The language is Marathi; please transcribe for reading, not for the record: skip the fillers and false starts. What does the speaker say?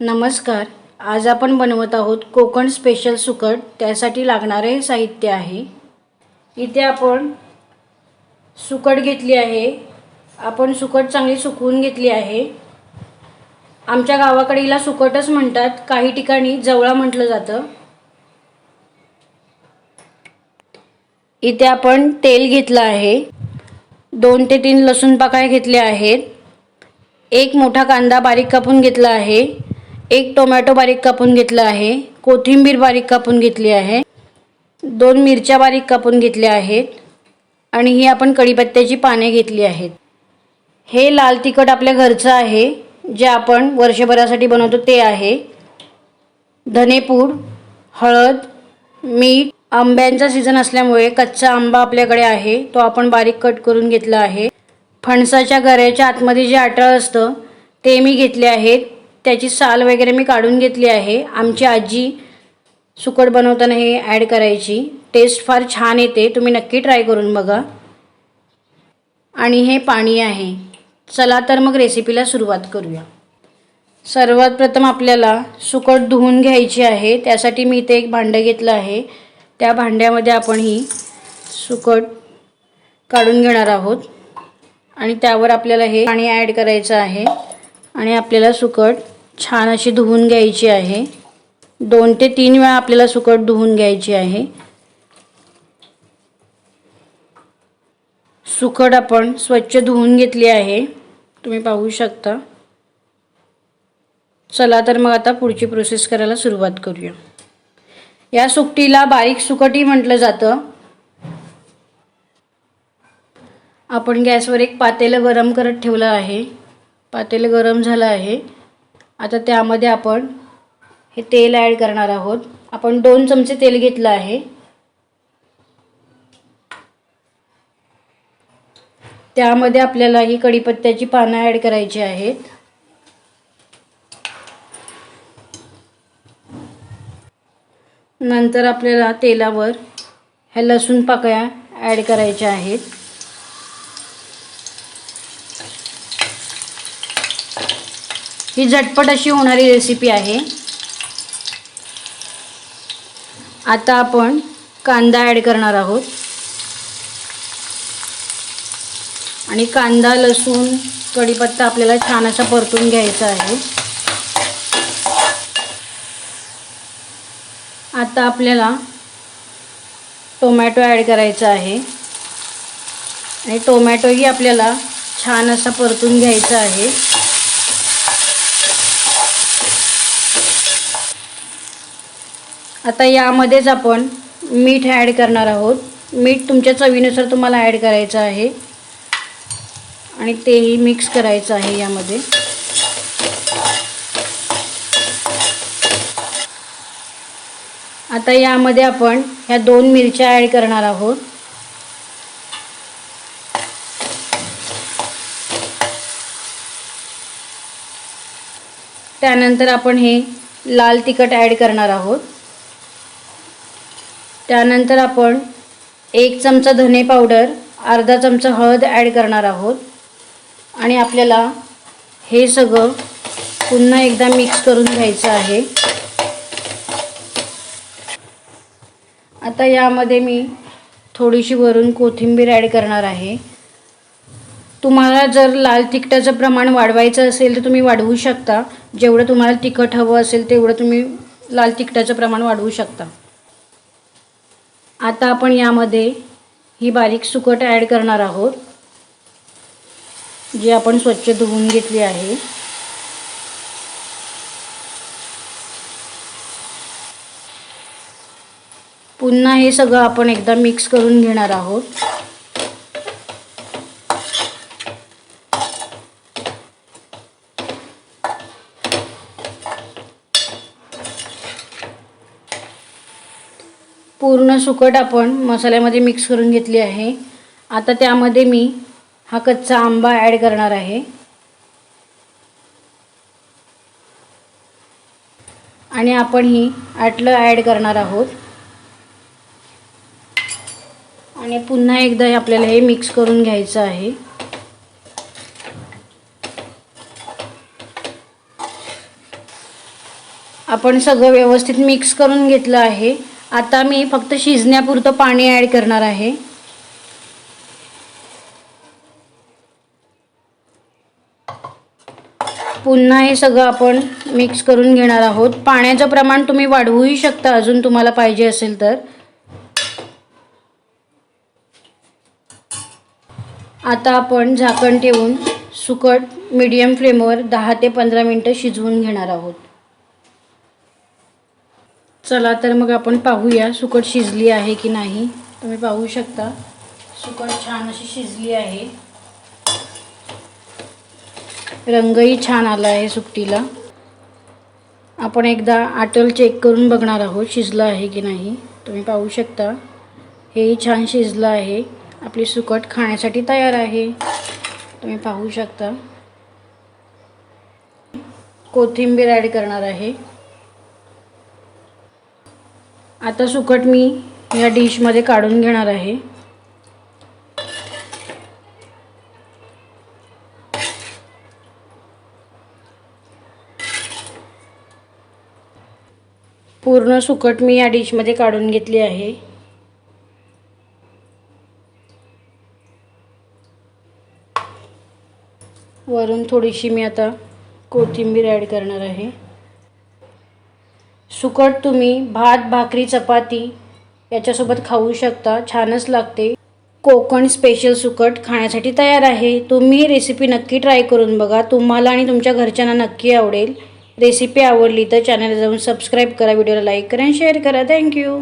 नमस्कार. आज आपण बनवत आहोत कोकण स्पेशल सुकट. त्यासाठी लागणारे साहित्य आहे. इथे आपण सुकट घेतली आहे. आपण सुकट चांगली सुकवून घेतली आहे. आमच्या गावाकडे हिला सुकटच म्हणतात, काही ठिकाणी जवळा म्हटलं जातं. इथे आपण तेल घेतलं आहे. 2 ते 3 लसूण पाकळ्या घेतल्या आहेत. एक मोठा कांदा बारीक कापून घेतला आहे. एक टोमॅटो बारीक कापून घेतला आहे. कोथिंबीर बारीक कापून घेतली आहे. 2 मिरच्या बारीक कापून घेतल्या आहेत. आणि ही आपण कढीपत्त्याची पाने घेतली आहेत. हे लाल तिखट आपल्या घरचं आहे, जे आपण वर्षभरासाठी बनवतो ते आहे. धनेपूड, हळद, मीठ. आंब्यांचा सीझन असल्यामुळे कच्चा आंबा आपल्याकडे आहे, तो आपण बारीक कट करून घेतला आहे. फणसाच्या गऱ्याच्या आतमध्ये जे आटळ असतं ते मी घेतले आहेत. त्याची साल वगैरे मी काढून घेतली आहे. आमची आजी सुकट बनवताना हे ॲड करायची. टेस्ट फार छान येते, तुम्ही नक्की ट्राय करून बघा. आणि हे पाणी आहे. चला तर मग रेसिपीला सुरुवात करूया. सर्वात प्रथम आपल्याला सुकट धुवून घ्यायची आहे. त्यासाठी मी इथे एक भांडं घेतलं आहे. त्या भांड्यामध्ये आपण ही सुकट काढून घेणार आहोत. आणि त्यावर आपल्याला हे पाणी ॲड करायचं आहे. आणि आपल्याला सुकट छान अशी धुवून घ्यायची आहे. 2 ते 3 वेळा आपल्याला सुकट धुवून घ्यायची आहे. सुकट आपण स्वच्छ धुवून घेतली आहे, तुम्ही पाहू शकता. चला तर मग आता पुढची प्रोसेस करायला सुरुवात करूया. या सुकटीला बारीक सुकटही म्हटलं जातं. आपण गॅसवर एक पातेलं गरम करत ठेवलं आहे. पातेलं गरम झालं आहे. आता त्यामध्ये आपण हे तेल ॲड करणार आहोत. आपण 2 चमचे तेल घेतलं आहे. त्यामध्ये आपल्याला ही कढीपत्त्याची पानं ॲड करायची आहेत. नंतर आपल्याला तेलावर ह्या लसूण पाकळ्या ॲड करायच्या आहेत. ही झटपट अशी होणारी रेसिपी आहे. आता आपण कांदा ॲड करणार आहोत. आणि कांदा, लसूण, कढीपत्ता आपल्याला छान असा परतून घ्यायचा आहे. आता आपल्याला टोमॅटो ॲड करायचा आहे. आणि टोमॅटोही आपल्याला छान असा परतून घ्यायचा आहे. आता यामध्येच आपण मीठ ॲड करणार आहोत. मीठ तुमच्या चवीनुसार तुम्हाला ॲड करायचं आहे. आणि तेही मिक्स करायचं आहे यामध्ये. आता यामध्ये आपण ह्या 2 मिरच्या ॲड करणार आहोत. त्यानंतर आपण हे लाल तिखट ॲड करणार आहोत. त्यानंतर आपण 1 चमचा धने पावडर, अर्धा चमचा हळद ॲड करणार आहोत. आणि आपल्याला हे सगळं पुन्हा एकदा मिक्स करून घ्यायचं आहे. आता यामध्ये मी थोडीशी वरून कोथिंबीर ॲड करणार आहे. तुम्हाला जर लाल तिखटाचं प्रमाण वाढवायचं असेल तर तुम्ही वाढवू शकता. जेवढं तुम्हाला तिखट हवं असेल तेवढं तुम्ही लाल तिखटाचं प्रमाण वाढवू शकता. आता आपण यामध्ये ही बारीक सुकट ॲड करणार आहोत, जी आपण स्वच्छ धुवून घेतली आहे. पुन्हा हे सगळं आपण एकदा मिक्स करून घेणार आहोत. पूर्ण सुकट आपण मसाल्यामध्ये मिक्स करून घेतली आहे. आता त्यामध्ये मी हा कच्चा आंबा ॲड करणार आहे. आणि आपण ही आटलं ॲड करणार आहोत. आणि पुन्हा एकदा आपल्याला हे मिक्स करून घ्यायचं आहे. आपण सगळं व्यवस्थित मिक्स करून घेतलं आहे. आता मी फक्त शिजण्यापुरतं पाणी ॲड करणार आहे. पुन्हा हे सगळं आपण मिक्स करून घेणार आहोत. पाण्याचं प्रमाण तुम्ही वाढवूही शकता अजून तुम्हाला पाहिजे असेल तर. आता आपण झाकण ठेवून सुकट मीडियम फ्लेमवर 10 ते 15 मिनिटं शिजवून घेणार आहोत. चला तर मग आपण पाहूया सुकट शिजली आहे की नाही. तुम्ही पाहू शकता सुकट छान अशी शिजली आहे. रंगही छान आला आहे सुकटीला. आपण एकदा आटल चेक करून बघणार आहोत शिजलं आहे की नाही. तुम्ही पाहू शकता हेही छान शिजलं आहे. आपली सुकट खाण्यासाठी तयार आहे. तुम्ही पाहू शकता. कोथिंबीर ॲड करणार आहे. आता सुकट मी या डिशमध्ये काढून घेणार आहे. पूर्ण सुकट मी या डिशमध्ये काढून घेतली आहे. वरून थोडीशी मी आता कोथिंबीर ॲड करणार आहे. सुकट तुम्ही भात, भाकरी, चपाती याच्यासोबत खाऊ शकता. छानच लागते. कोकण स्पेशल सुकट खाण्यासाठी तयार आहे. तुम्ही ही रेसिपी नक्की ट्राय करून बघा. तुम्हाला आणि तुमच्या घरच्यांना नक्की आवडेल. रेसिपी आवडली तर चॅनलला जाऊन सबस्क्राईब करा, व्हिडिओला लाईक करा आणि शेअर करा. थँक्यू.